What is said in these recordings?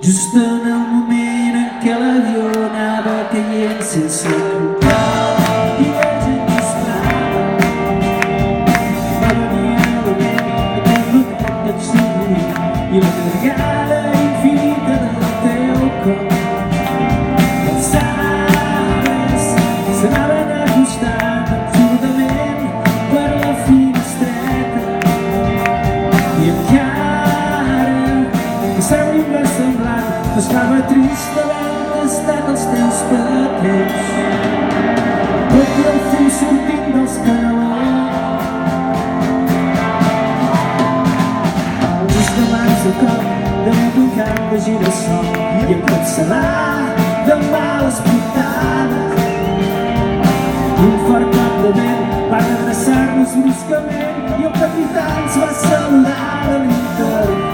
Just en el moment en què l'avió anava caient sense culpar i la gent disparava, va venir el moment aquest rodet d'absorbir i la carregada infinita del teu cor. Els arbres s'anaven acostant absurdament per la finestreta i encara que sembla inversemblant estava trist havent tastat els teus petons perquè el fum sortint dels canelons just abans de cop damunt d'un camp de girassol i encapçalar de males portades un fort cop de vent va adreçar-nos bruscament i el capità ens va saludar de l'interior.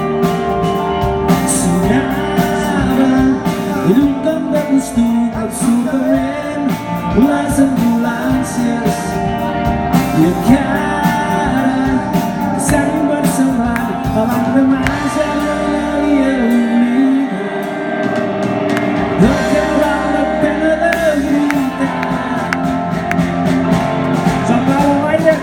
Lluny com de costum, absurdament, les ambulàncies i encara que sembla inversemblant, a l'endemà ja no hi havia oblidat del que val la pena de gritar. Joan Pau Albaire.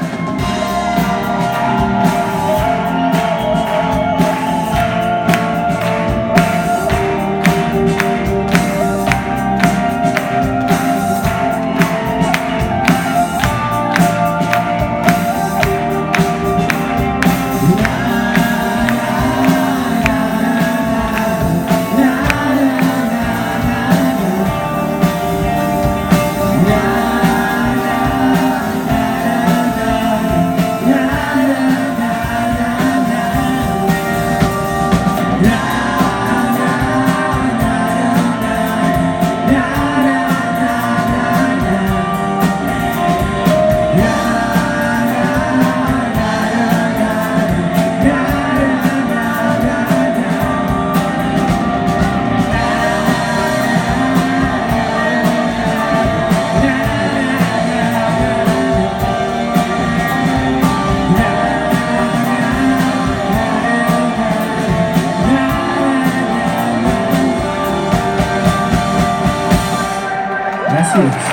Gràcies.